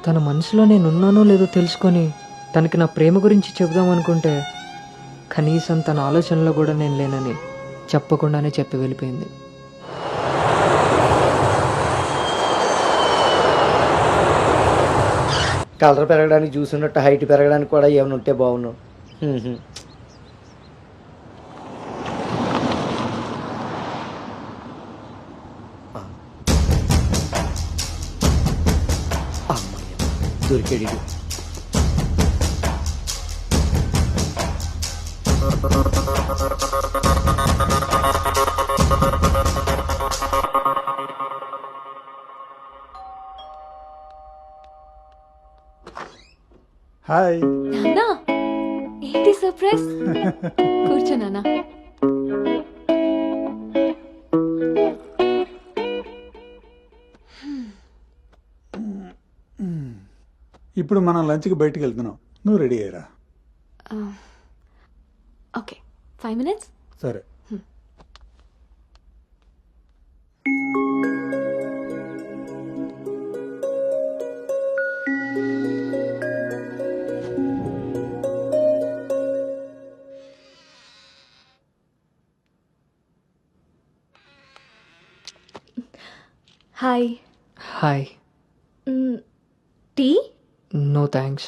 తన మనసులో నేనున్నానో లేదో తెలుసుకొని తనకి నా ప్రేమ గురించి చెబుదామనుకుంటే కనీసం తన ఆలోచనలో కూడా నేను లేనని చెప్పకుండానే చెప్పి వెళ్ళిపోయింది. కలర్ పెరగడానికి చూసినట్టు హైట్ పెరగడానికి కూడా ఏమైనా ఉంటే బాగున్నావు. దొరికాడు. హాయ్ నానా, ఏంటి సర్ప్రైజ్? కూర్చో నానా. ఇప్పుడు మనం లంచ్కి బయటికి వెళ్తున్నాం, నువ్వు రెడీ అయ్యరా. Okay, 5 minutes. సరే. Hi. Hi. Tea? No thanks.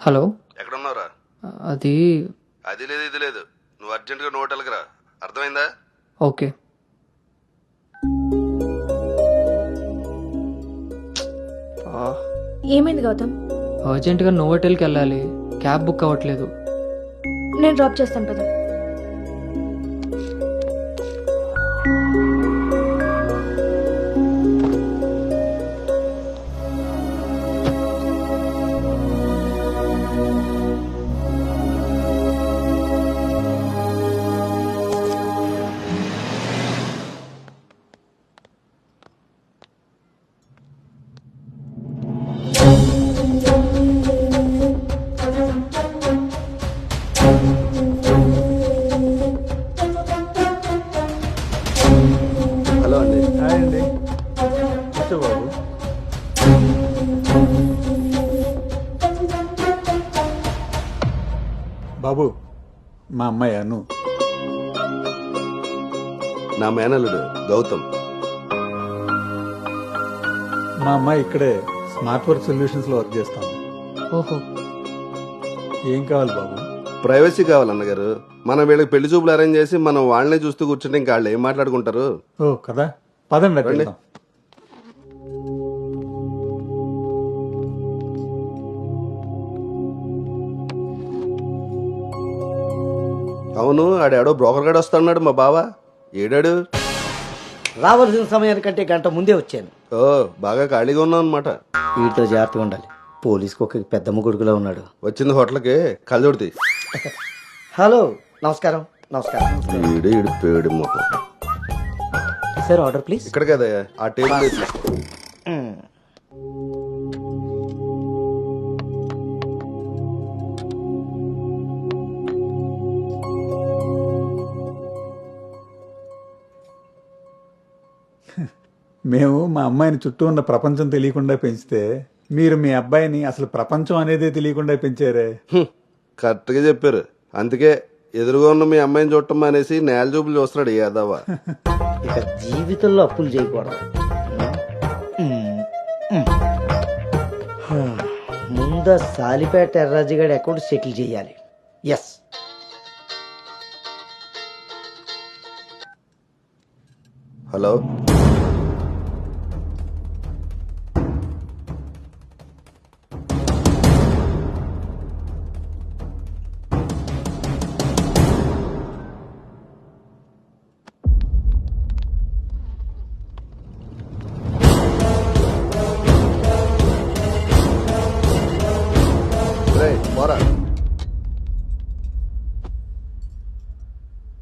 Hello, ఎక్కడున్నావురా? అది అది లేదు ఇది లేదు, నువ్వు అర్జెంటుగా నువ్వు హోటల్కి రా, అర్థమైందా? ఓకే. ఏమైంది గౌతమ్? అర్జెంటుగా నోవోటెల్కి వెళ్ళాలి, క్యాబ్ బుక్ అవ్వట్లేదు. నేను డ్రాప్ చేస్తాను కదా. హలో అండి. హాయ్ అండి, కూర్చో బాబు. బాబు, మా అమ్మాయి అను. నా మేనల్లుడు గౌతమ్. మా అమ్మాయి ఇక్కడే స్మార్ట్ వర్క్ సొల్యూషన్స్లో వర్క్ చేస్తాం. ఓహో, ఏం కావాలి బాబు? ప్రైవసీ కావాలన్నగారు. మనం వీళ్ళకి పెళ్లి చూపులు అరేంజ్ చేసి మనం వాళ్ళనే చూస్తూ కూర్చుంటే ఇంకా వాళ్ళు ఏం మాట్లాడుకుంటారు? ఓ కదా, పదండి అక్కడ రండి. వెళ్దాం. అవును, ఆడాడో బ్రోకర్ గడు వస్తున్నాడు మా బావ. ఏడాడు? రావాల్సిన సమయానికంటే గంట ముందే వచ్చాను. ఓ, బాగా ఖాళీగా ఉన్నావు అనమాట. వీటితో జాగ్రత్తగా ఉండాలి. పోలీసుకు ఒక పెద్దమ్మ కొడుకులా ఉన్నాడు. వచ్చింది హోటల్కి, కళ్ళజోడితే. హలో, నమస్కారం. నమస్కారం. ఈడు ఈడు పేడు మొక్క. Sir, order please. ఇక్కడ కదా ఆ టేబుల్ మీద తీసుకో. మేము మా అమ్మాయిని చుట్టూ ఉన్న ప్రపంచం తెలియకుండా పెంచితే మీరు మీ అబ్బాయిని అసలు ప్రపంచం అనేదే తెలియకుండా పెంచారే. కరెక్ట్గా చెప్పారు. అందుకే ఎదురుగా ఉన్న మీ అమ్మాయిని చూడటం అనేసి నేల చూపులు చూస్తున్నాడు యాదవ. ఇక జీవితంలో అప్పులు చేయకూడదు. ముందు సాలిపేట ఎర్రాజుగాడి అకౌంట్ సెటిల్ చేయాలి. ఎస్. హలో, పోరా.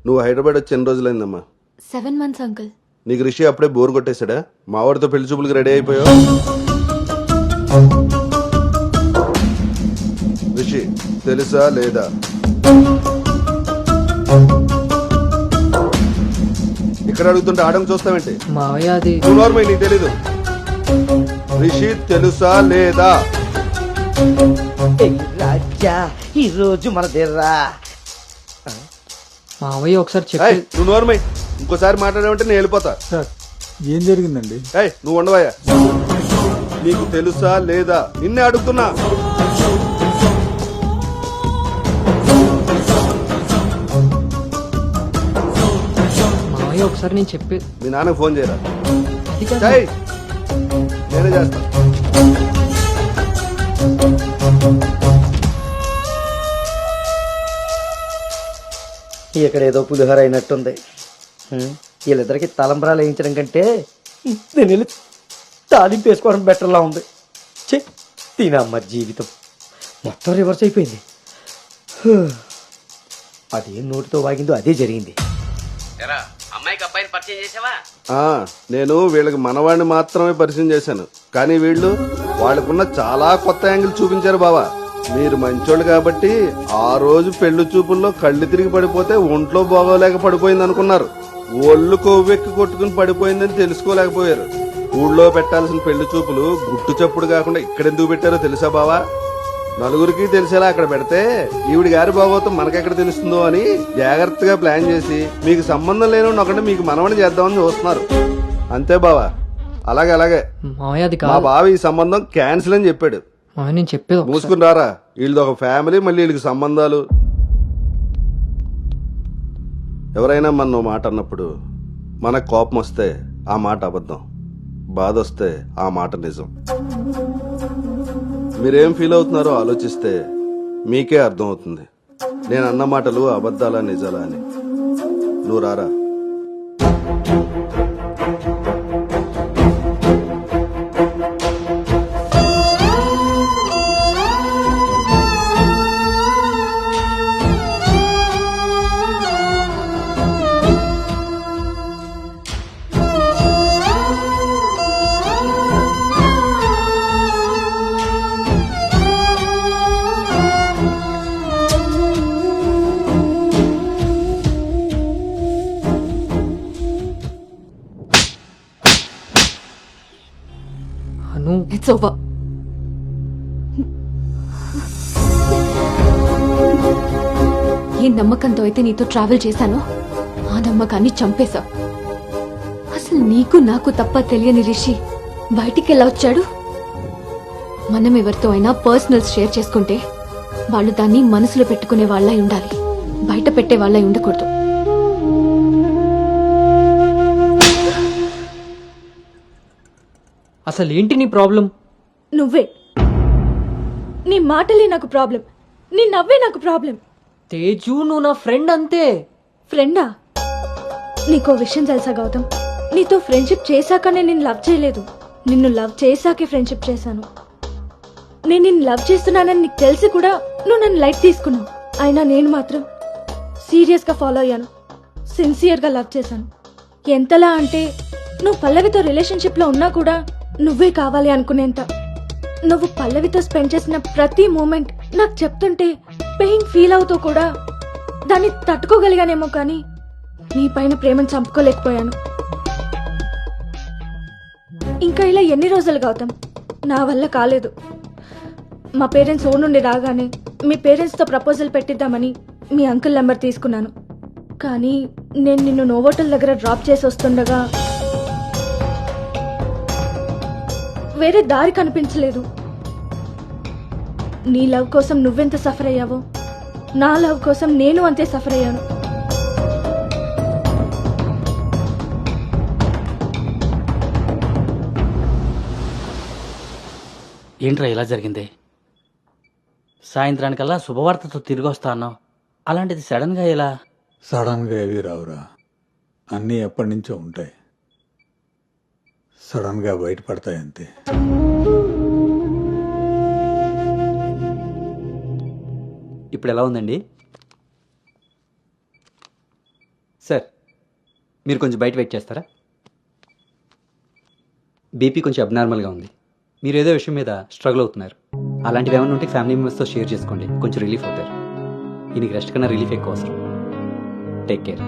నువ్వు హైదరాబాద్ వచ్చి ఎన్ని రోజులైందమ్మా? 7 months అంకుల్. నీకు రిషి అప్పుడే బోర్ కొట్టేశాడా? మా వాడితో పెళ్లి చూపులకి రెడీ అయిపోయావు. రిషి తెలుసా లేదా? ఇక్కడ అడుగుతుంటే ఆడడం చూస్తావేంటి? మావయ్య అది నువ్వు నోర్మై, నీకు తెలీదు. రిషి తెలుసా లేదా? ఏయ్ రాజా, ఈ రోజు మనదేర్రా. మావయ్య ఒకసారి ఏయ్, చెప్పి నువ్వు నోర్మై, ఇంకోసారి మాట్లాడామంటే నేను వెళ్ళిపోతా. సార్ ఏం జరిగిందండి? ఏయ్, నువ్వు ఉండవయ్యా. నీకు తెలుసా లేదా? నిన్నే అడుగుతున్నా. మావయ్య ఒకసారి నేను చెప్పి మీ నాన్నకు ఫోన్ చేయరా? అది కాదు. చెయ్, నేనే చేస్తా. ఇక్కడ ఏదో పులిహోర అయినట్టుంది. వీళ్ళిద్దరికి తలంబరాలు వేయించడం కంటే నేను వెళ్ళి తాలింపు వేసుకోవడం బెటర్లా ఉంది. చె తినమ్మ జీవితం మొత్తం రివర్స్ అయిపోయింది. అదేం నోటితో వాగిందో అదే జరిగింది. అమ్మాయికి అబ్బాయిని పరిచయం చేసావా? నేను వీళ్ళకి మనవాడిని మాత్రమే పరిచయం చేశాను, కానీ వీళ్ళు వాళ్ళకున్న చాలా కొత్త యాంగిల్ చూపించారు బావా. మీరు మంచోళ్ళు కాబట్టి ఆ రోజు పెళ్లి చూపుల్లో కళ్ళు తిరిగి పడిపోతే ఒంట్లో బాగోలేక పడిపోయింది అనుకున్నారు. ఒళ్ళు కొవ్వెక్కి కొట్టుకుని పడిపోయిందని తెలుసుకోలేకపోయారు. ఊళ్ళో పెట్టాల్సిన పెళ్లి చూపులు గుట్టు చప్పుడు కాకుండా ఇక్కడెందుకు పెట్టారో తెలుసా బావా? నలుగురికి తెలిసేలా అక్కడ పెడితే ఈవిడి గారి బాగోతం మనకెక్కడ తెలుస్తుందో అని జాగ్రత్తగా ప్లాన్ చేసి మీకు సంబంధం లేని ఒకటి మీకు మనవని చేద్దామని చూస్తున్నారు. అంతే బావా. అలాగే మావయ్య అది మా కాదు. బావ ఈ సంబంధం క్యాన్సిల్ అని చెప్పాడు. మావయ్య నేను చెప్పేది ఒకసారి. మూసుకుని రారా. వీళ్ళది ఒక ఫ్యామిలీ, మళ్ళీ వీళ్ళకి సంబంధాలు. ఎవరైనా మన మాట అన్నప్పుడు మనకు కోపం వస్తే ఆ మాట అబద్ధం, బాధ వస్తే ఆ మాట నిజం. మీరేం ఫీల్ అవుతున్నారో ఆలోచిస్తే మీకే అర్థం అవుతుంది నేను అన్న మాటలు అబద్ధాలా నిజాలా అని. నువ్వు రారా. అను ఇట్స్ ఓవర్. ఏ నమ్మకంతో అయితే నీతో ట్రావెల్ చేశానో ఆ నమ్మకాన్ని చంపేశా. అసలు నీకు నాకు తప్ప తెలియని రిషి బయటికి ఎలా వచ్చాడు? మనం ఎవరితో అయినా పర్సనల్స్ షేర్ చేసుకుంటే వాళ్ళు దాన్ని మనసులో పెట్టుకునే వాళ్ళై ఉండాలి, బయట పెట్టే వాళ్ళై ఉండకూడదు. అసలు ఏంటి నీ ప్రాబ్లం? నువ్వే. నీ మాటలే నాకు ప్రాబ్లం, నీ నవ్వే నాకు ప్రాబ్లం. తేజు నువ్వు నా ఫ్రెండ్ అంతే. ఫ్రెండా? నీకో విషయం తెలుసా గౌతమ్, నీతో ఫ్రెండ్షిప్ చేశాకనే నేను లవ్ చేయలేదు, నిన్ను లవ్ చేశాకే ఫ్రెండ్షిప్ చేశాను. నేను నిన్ను లవ్ చేస్తున్నానని నీకు తెలిసి కూడా నువ్వు నన్ను లైట్ తీసుకున్నావు. అయినా నేను మాత్రం సీరియస్గా ఫాలో అయ్యాను, సిన్సియర్గా లవ్ చేశాను. ఎంతలా అంటే నువ్వు పల్లవితో రిలేషన్షిప్లో ఉన్నా కూడా నువ్వే కావాలి అనుకునేంత. నువ్వు పల్లవితో స్పెండ్ చేసిన ప్రతి మూమెంట్ నాకు చెప్తుంటే పెయిన్ ఫీల్ అవుతూ కూడా దాన్ని తట్టుకోగలిగానేమో, కానీ నీ పైన ప్రేమను చంపుకోలేకపోయాను. ఇంకా ఇలా ఎన్ని రోజులు గౌతమ్? నా వల్ల కాలేదు. మా పేరెంట్స్ ఊరు నుండి రాగానే మీ పేరెంట్స్తో ప్రపోజల్ పెట్టిద్దామని మీ అంకుల్ నెంబర్ తీసుకున్నాను. కానీ నేను నిన్ను నోవోటల్ దగ్గర డ్రాప్ చేసి వస్తుండగా వేరే దారి కనిపించలేదు. నీ లవ్ కోసం నువ్వెంత సఫర్ అయ్యావో నా లవ్ కోసం నేను అంతే సఫర్ అయ్యాను. ఏంట్రా ఇలా జరిగింది? సాయంత్రానికల్లా శుభవార్తతో తిరిగి వస్తా అన్నావు, అలాంటిది సడన్గా ఇలా? సడన్గా ఏవి రావురా, అన్నీ ఎప్పటి నుంచో ఉంటాయి, సడన్గా బయటపడతాయి అంతే. ఇప్పుడు ఎలా ఉందండి సార్? మీరు కొంచెం బయట వెయిట్ చేస్తారా? బీపీ కొంచెం అబ్నార్మల్గా ఉంది. మీరు ఏదో విషయం మీద స్ట్రగుల్ అవుతున్నారు. అలాంటివి ఏమైనా ఉంటే ఫ్యామిలీ మెంబర్స్తో షేర్ చేసుకోండి, కొంచెం రిలీఫ్ అవుతారు. ఈయనకి రెస్ట్ కన్నా రిలీఫ్ ఎక్కువ అవసరం. Take care.